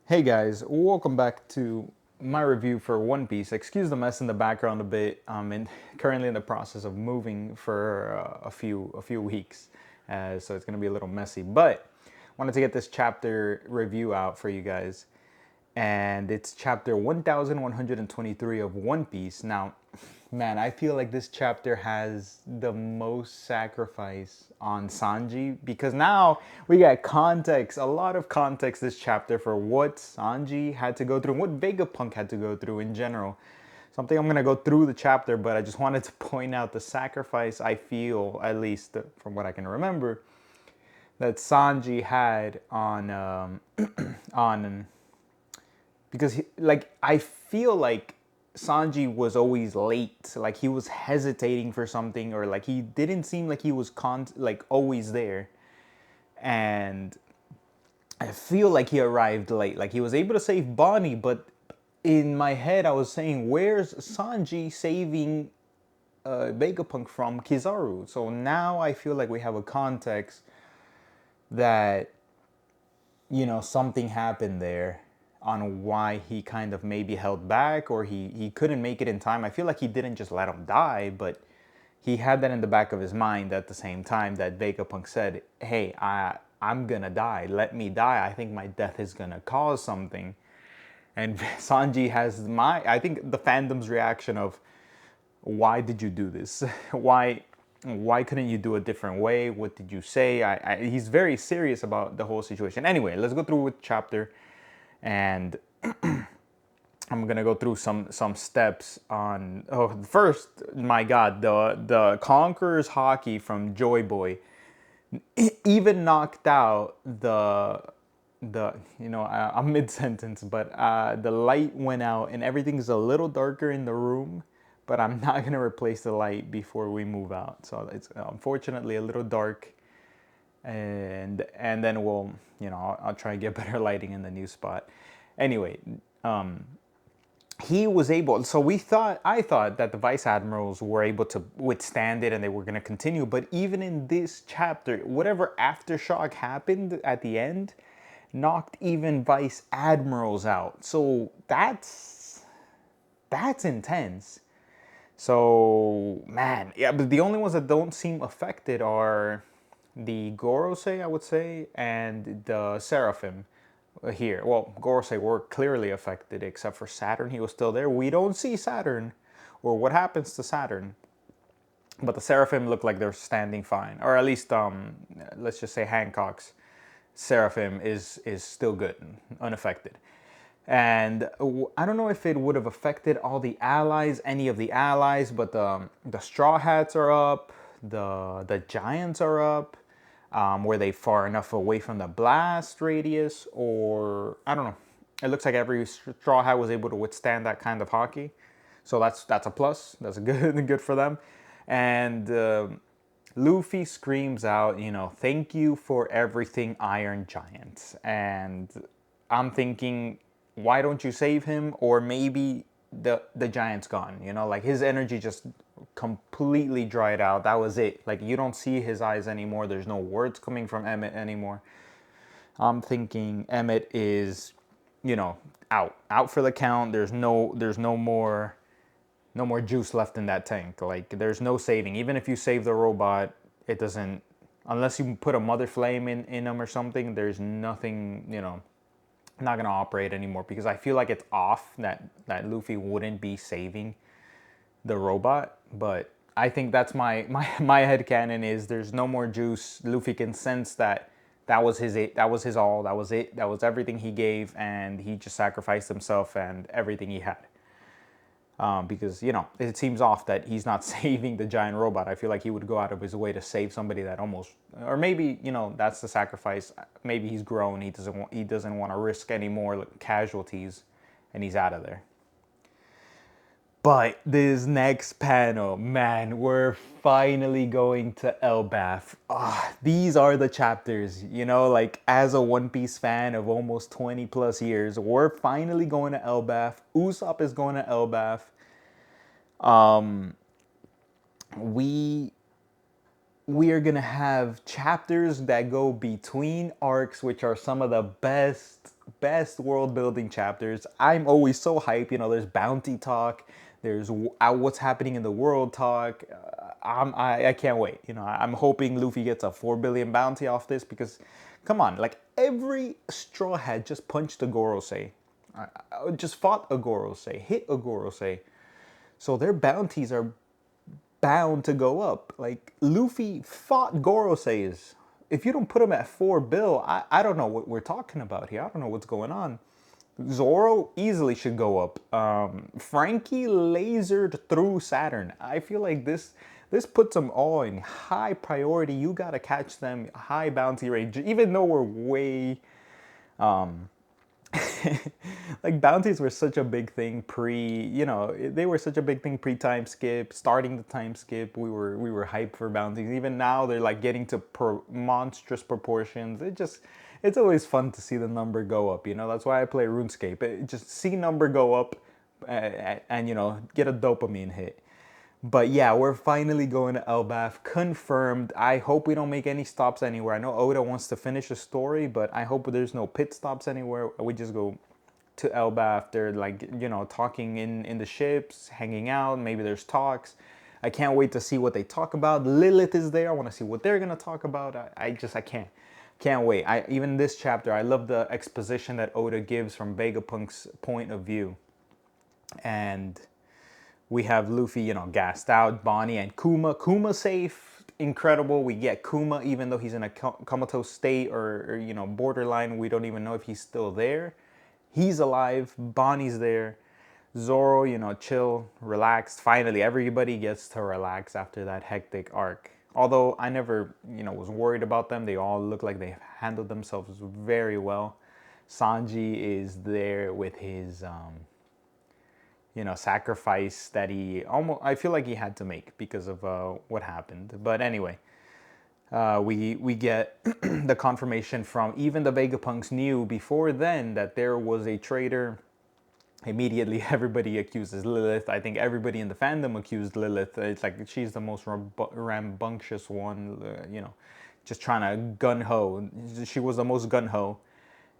Hey guys, welcome back to my review for One Piece. Excuse the mess in the background a bit. I'm currently in the process of moving for a few weeks, so it's gonna be a little messy. But wanted to get this chapter review out for you guys, and it's chapter 1123 of One Piece. Now, man, I feel like this chapter has the most sacrifice on Sanji because now we got context, a lot of context this chapter for what Sanji had to go through and what Vegapunk had to go through in general. Something I'm gonna go through the chapter, but I just wanted to point out the sacrifice I feel, at least from what I can remember, that Sanji had on on because I feel like Sanji was always late. Like he was hesitating for something, or like he didn't seem like he was like always there. And I feel like he arrived late. Like he was able to save Bonnie, but in my head I was saying, where's Sanji saving Vegapunk from Kizaru? So now I feel like we have a context that something happened there on why he kind of maybe held back, or he couldn't make it in time. I feel like he didn't just let him die, but he had that in the back of his mind at the same time that Vegapunk said, hey, I'm gonna die, let me die, I think my death is gonna cause something. And Sanji has I think the fandom's reaction of, why did you do this? Why couldn't you do a different way? What did you say? He's very serious about the whole situation. Anyway, let's go through with chapter, and I'm gonna go through some steps on. Oh, first, my God, the Conqueror's Hockey from Joy Boy even knocked out I'm mid sentence, but the light went out and everything's a little darker in the room, but I'm not gonna replace the light before we move out. So it's unfortunately a little dark, and then I'll try and get better lighting in the new spot. Anyway, he was able, so I thought that the vice admirals were able to withstand it and they were going to continue, but even in this chapter, whatever aftershock happened at the end knocked even vice admirals out. So that's intense. So man, yeah, but the only ones that don't seem affected are the Gorosei, I would say, and the Seraphim here. Well, Gorosei were clearly affected, except for Saturn. He was still there. We don't see Saturn, or what happens to Saturn. But the Seraphim look like they're standing fine, or at least let's just say Hancock's Seraphim is still good, unaffected. And I don't know if it would have affected all the allies, any of the allies, but the Straw Hats are up, the Giants are up. Were they far enough away from the blast radius, or I don't know. It looks like every Straw Hat was able to withstand that kind of hockey, so that's a plus. That's a good for them. And Luffy screams out, thank you for everything, Iron Giant. And I'm thinking, why don't you save him? Or maybe the giant's gone, like his energy just completely dried out. That was it. Like you don't see his eyes anymore. There's no words coming from Emmett anymore. I'm thinking Emmett is, out for the count. There's no more juice left in that tank. Like there's no saving. Even if you save the robot, it doesn't, unless you put a mother flame in him or something. There's nothing, not gonna operate anymore, because I feel like it's off that Luffy wouldn't be saving the robot. But I think that's my headcanon is there's no more juice. Luffy can sense that was his all, that was it, that was everything he gave, and he just sacrificed himself and everything he had. Because it seems off that he's not saving the giant robot. I feel like he would go out of his way to save somebody that almost, or maybe that's the sacrifice. Maybe he's grown. He doesn't want to risk any more casualties, and he's out of there. But this next panel, man, we're finally going to Elbaf. These are the chapters, like as a One Piece fan of almost 20 plus years, we're finally going to Elbaf. Usopp is going to Elbaf. We we are gonna have chapters that go between arcs, which are some of the best best world building chapters. I'm always so hyped. You know, there's bounty talk, there's what's happening in the world talk. I can't wait. You know, I'm hoping Luffy gets a 4 billion bounty off this because, come on, like every straw hat just punched a Gorosei, just fought a Gorosei, hit a Gorosei. So their bounties are bound to go up. Like Luffy fought Goroseis. If you don't put him at 4 bill, I don't know what we're talking about here. I don't know what's going on. Zoro easily should go up. Frankie lasered through Saturn. I feel like this puts them all in high priority. You gotta catch them, high bounty rate. Even though we're way like bounties were such a big thing they were such a big thing pre-time skip, starting the time skip. We were hyped for bounties. Even now they're like getting to monstrous proportions. It's always fun to see the number go up. That's why I play RuneScape. Just see number go up, and get a dopamine hit. But yeah, we're finally going to Elbaf, confirmed. I hope we don't make any stops anywhere. I know Oda wants to finish the story, but I hope there's no pit stops anywhere. We just go to Elbaf. They're like, talking in the ships, hanging out. Maybe there's talks. I can't wait to see what they talk about. Lilith is there. I want to see what they're going to talk about. I can't wait. Even this chapter, I love the exposition that Oda gives from Vegapunk's point of view. And we have Luffy, gassed out, Bonnie and Kuma. Kuma safe, incredible. We get Kuma even though he's in a comatose state or borderline. We don't even know if he's still there. He's alive. Bonnie's there. Zoro, chill, relaxed. Finally, everybody gets to relax after that hectic arc. Although I never, was worried about them. They all look like they handled themselves very well. Sanji is there with his sacrifice that I feel like he had to make because of what happened. But anyway, we get the confirmation from even the Vegapunks knew before then that there was a traitor. Immediately, everybody accuses Lilith. I think everybody in the fandom accused Lilith. It's like she's the most rambunctious one, just trying to gun-ho. She was the most gun-ho.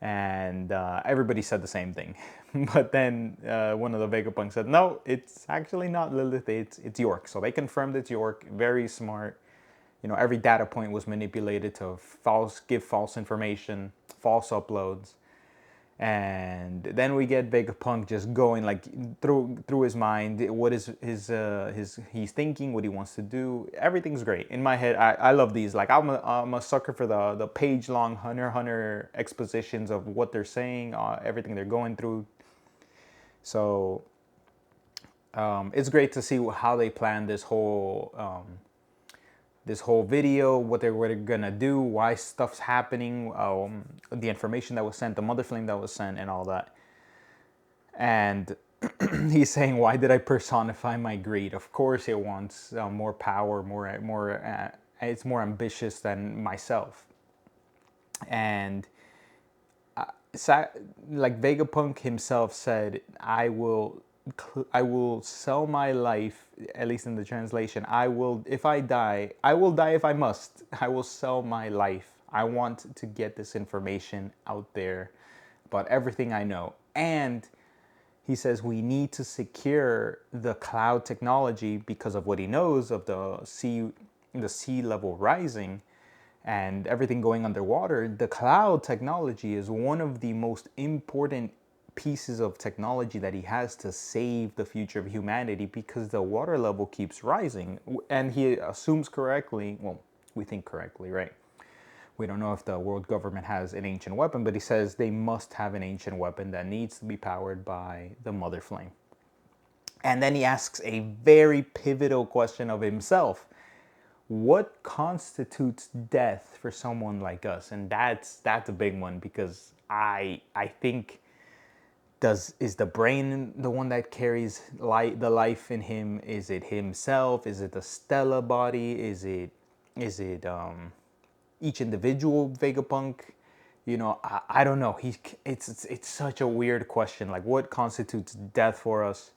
And everybody said the same thing. But then one of the Vegapunks said, no, it's actually not Lilith, it's York. So they confirmed it's York. Very smart. Every data point was manipulated to give false information, false uploads. And then we get Vegapunk just going like through his mind, what is he's thinking, what he wants to do. Everything's great in my head. I love these. Like I'm a sucker for the page-long Hunter x Hunter expositions of what they're saying, everything they're going through. So it's great to see how they plan this whole video, what they were gonna do, why stuff's happening, the information that was sent, the mother flame that was sent, and all that. And he's saying, why did I personify my greed? Of course it wants more power, it's more ambitious than myself. And like Vegapunk himself said, I will sell my life, at least in the translation. If I die if I must. I will sell my life. I want to get this information out there about everything I know. And he says we need to secure the cloud technology because of what he knows of the sea level rising and everything going underwater. The cloud technology is one of the most important pieces of technology that he has to save the future of humanity because the water level keeps rising. And he assumes correctly, well, we think correctly, right? We don't know if the world government has an ancient weapon, but he says they must have an ancient weapon that needs to be powered by the mother flame. And then he asks a very pivotal question of himself. What constitutes death for someone like us? And that's a big one because I think is the brain the one that carries the life in him? Is it himself? Is it the Stella body? Is it each individual Vegapunk? I don't know. It's such a weird question. Like, what constitutes death for us?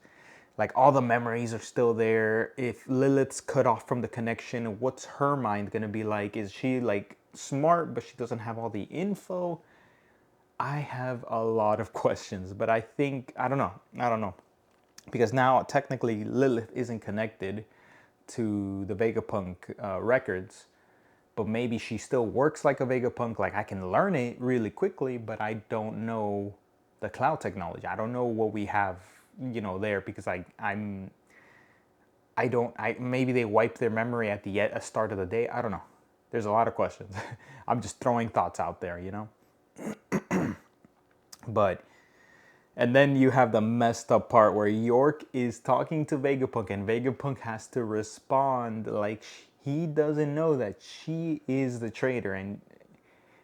Like, all the memories are still there. If Lilith's cut off from the connection, what's her mind gonna be like? Is she like smart but she doesn't have all the info? I have a lot of questions, but I think I don't know, because now technically Lilith isn't connected to the Vegapunk records, but maybe she still works like a Vegapunk. Like I can learn it really quickly, but I don't know the cloud technology. I don't know what we have, there, because I don't. I maybe they wipe their memory at the start of the day. I don't know. There's a lot of questions. I'm just throwing thoughts out there. But and then you have the messed up part where York is talking to Vegapunk, and Vegapunk has to respond like he doesn't know that she is the traitor, and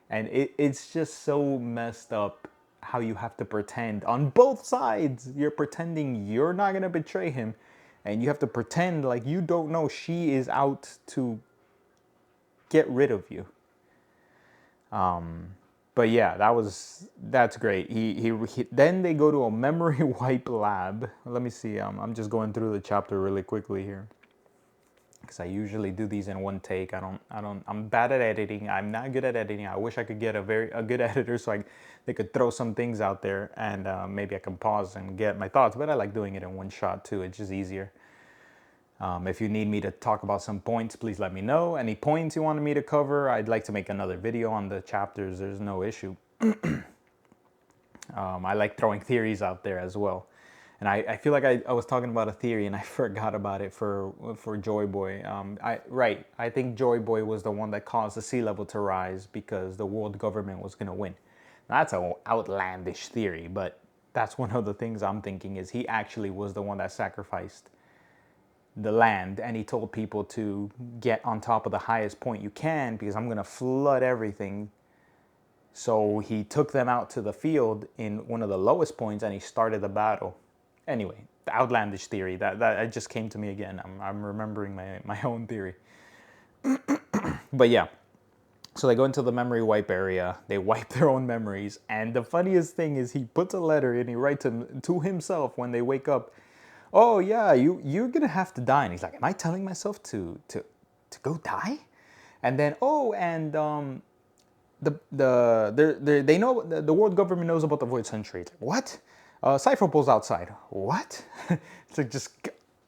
it's just so messed up how you have to pretend on both sides. You're pretending you're not gonna betray him, and you have to pretend like you don't know she is out to get rid of you. But yeah, that's great. He then they go to a memory wipe lab. Let me see. I'm just going through the chapter really quickly here, because I usually do these in one take. I'm bad at editing. I'm not good at editing. I wish I could get a good editor so they could throw some things out there, and maybe I can pause and get my thoughts. But I like doing it in one shot too. It's just easier. If you need me to talk about some points, please let me know. Any points you wanted me to cover, I'd like to make another video on the chapters. There's no issue. I like throwing theories out there as well. And I feel like I was talking about a theory and I forgot about it for Joy Boy. I think Joy Boy was the one that caused the sea level to rise because the world government was going to win. Now, that's an outlandish theory, but that's one of the things I'm thinking is he actually was the one that sacrificed the land, and he told people to get on top of the highest point you can because I'm going to flood everything. So he took them out to the field in one of the lowest points and he started the battle. Anyway, the outlandish theory, that it just came to me again. I'm remembering my own theory. But yeah, so they go into the memory wipe area, they wipe their own memories, and the funniest thing is he puts a letter and he writes to himself when they wake up. Oh yeah, you're gonna have to die. And he's like, am I telling myself to go die? And then they know the world government knows about the void century. It's like, what? Cypher pulls outside. What? It's like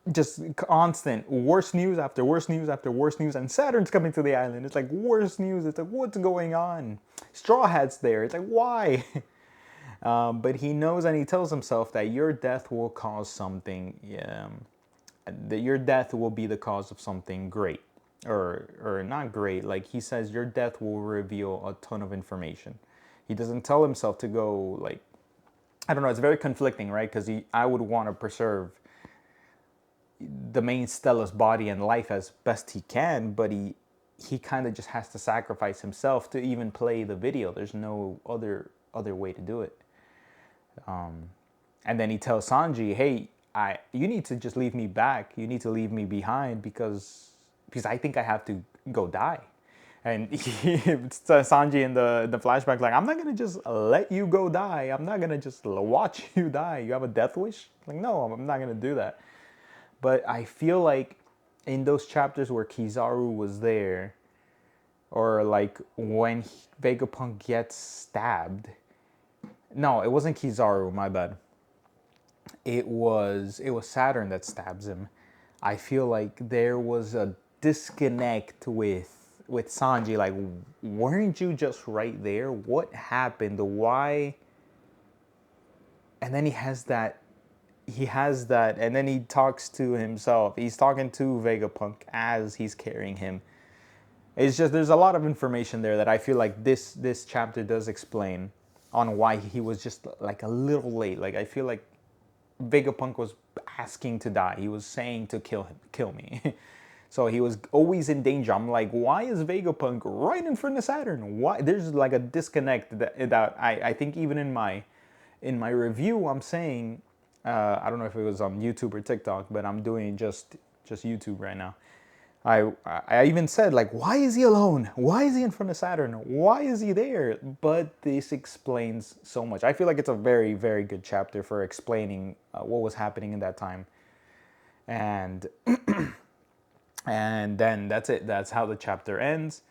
just constant worst news after worst news after worst news, and Saturn's coming to the island. It's like worst news. It's like, what's going on? Straw Hat's there. It's like, why? But he knows and he tells himself that your death will cause something. That your death will be the cause of something great, or not great. Like he says, your death will reveal a ton of information. He doesn't tell himself to go like, I don't know. It's very conflicting, right? Because I would want to preserve the main Stella's body and life as best he can, but he kind of just has to sacrifice himself to even play the video. There's no other way to do it. And then he tells Sanji, "Hey, you need to just leave me back. You need to leave me behind because I think I have to go die." And Sanji in the flashback, like, I'm not gonna just let you go die. I'm not gonna just watch you die. You have a death wish? Like, no, I'm not gonna do that. But I feel like in those chapters where Kizaru was there, or like when Vegapunk gets stabbed. No, it wasn't Kizaru, my bad. It was Saturn that stabs him. I feel like there was a disconnect with Sanji. Like, weren't you just right there? What happened? Why? And then he has that, and then he talks to himself. He's talking to Vegapunk as he's carrying him. It's just, there's a lot of information there that I feel like this chapter does explain on why he was just like a little late. Like, I feel like Vegapunk was asking to die. He was saying to kill me. So he was always in danger. I'm like, why is Vegapunk right in front of Saturn? Why? There's like a disconnect that I think even in my review I'm saying, I don't know if it was on YouTube or TikTok, but I'm doing just YouTube right now. I even said, like, why is he alone? Why is he in front of Saturn? Why is he there? But this explains so much. I feel like it's a very, very good chapter for explaining what was happening in that time. And and then that's it. That's how the chapter ends.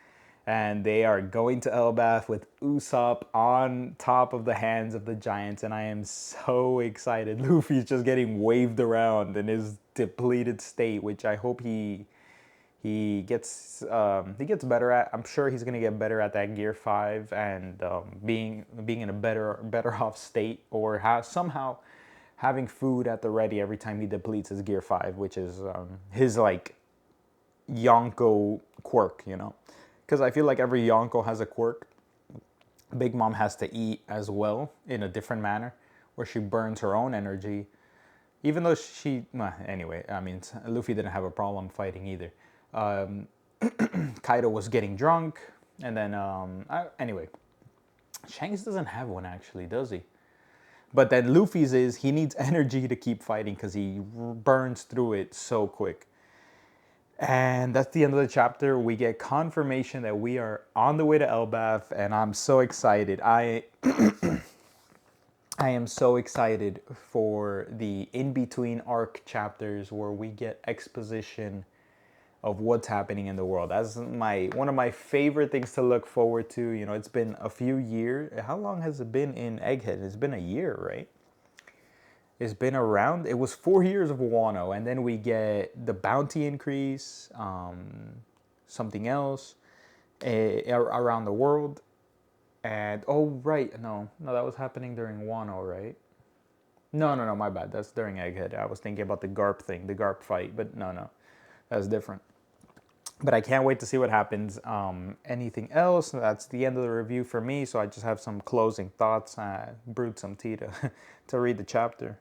and they are going to Elbaf with Usopp on top of the hands of the giants, and I am so excited. Luffy's just getting waved around in his depleted state, which I hope he gets better at. I'm sure he's gonna get better at that Gear 5 and being in a better off state, or somehow having food at the ready every time he depletes his Gear 5, which is his like Yonko quirk, you know. Because I feel like every Yonko has a quirk. Big Mom has to eat as well in a different manner, where she burns her own energy. Even though anyway, I mean, Luffy didn't have a problem fighting either. Kaido was getting drunk, and then, anyway, Shanks doesn't have one actually, does he? But then Luffy's is, he needs energy to keep fighting because he burns through it so quick. And that's the end of the chapter. We get confirmation that we are on the way to Elbaf, and I'm so excited. I am so excited for the in-between arc chapters where we get exposition of what's happening in the world. That's one of my favorite things to look forward to. You know, it's been a few years. How long has it been in Egghead? It's been a year, right? It's been around. It was 4 years of Wano, and then we get the bounty increase, something else around the world, and oh right, no, that was happening during Wano, right? No, my bad. That's during Egghead. I was thinking about the Garp thing, the Garp fight, but no, that's different. But I can't wait to see what happens. Anything else? That's the end of the review for me. So I just have some closing thoughts. Brewed some tea to to read the chapter.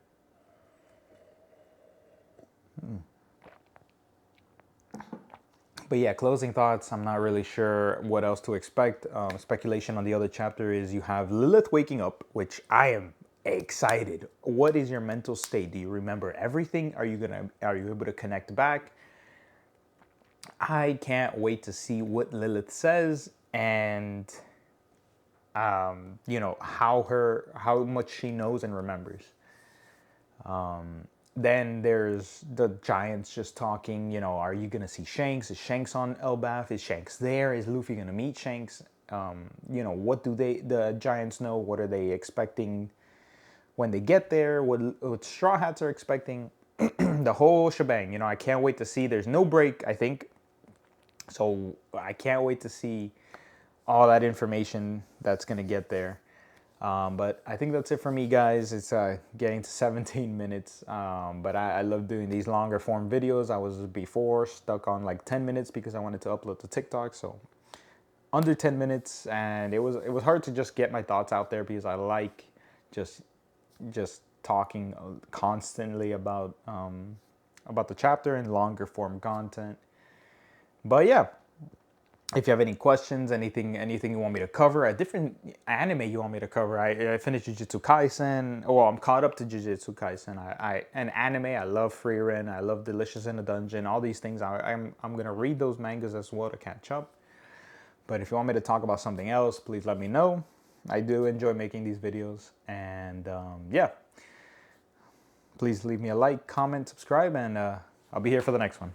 But yeah, closing thoughts. I'm not really sure what else to expect. Speculation on the other chapter is you have Lilith waking up, which I am excited. What is your mental state? Do you remember everything? Are you able to connect back? I can't wait to see what Lilith says, and you know, how much she knows and remembers. Then there's the giants just talking, you know, are you going to see Shanks? Is Shanks on Elbaf? Is Shanks there? Is Luffy going to meet Shanks? You know, what do the giants know? What are they expecting when they get there? What Straw Hats are expecting? The whole shebang, you know, I can't wait to see. There's no break, I think. So I can't wait to see all that information that's going to get there. But I think that's it for me, guys. It's getting to 17 minutes. But I love doing these longer form videos. I was before stuck on like 10 minutes because I wanted to upload to TikTok. So under 10 minutes. And it was hard to just get my thoughts out there because I like just talking constantly about the chapter and longer form content. But yeah, if you have any questions, anything you want me to cover, a different anime you want me to cover. I finished Jujutsu Kaisen. Well, I'm caught up to Jujutsu Kaisen. And anime, I love Frieren. I love Delicious in a Dungeon. All these things, I'm gonna read those mangas as well to catch up. But if you want me to talk about something else, please let me know. I do enjoy making these videos, and yeah, please leave me a like, comment, subscribe, and I'll be here for the next one.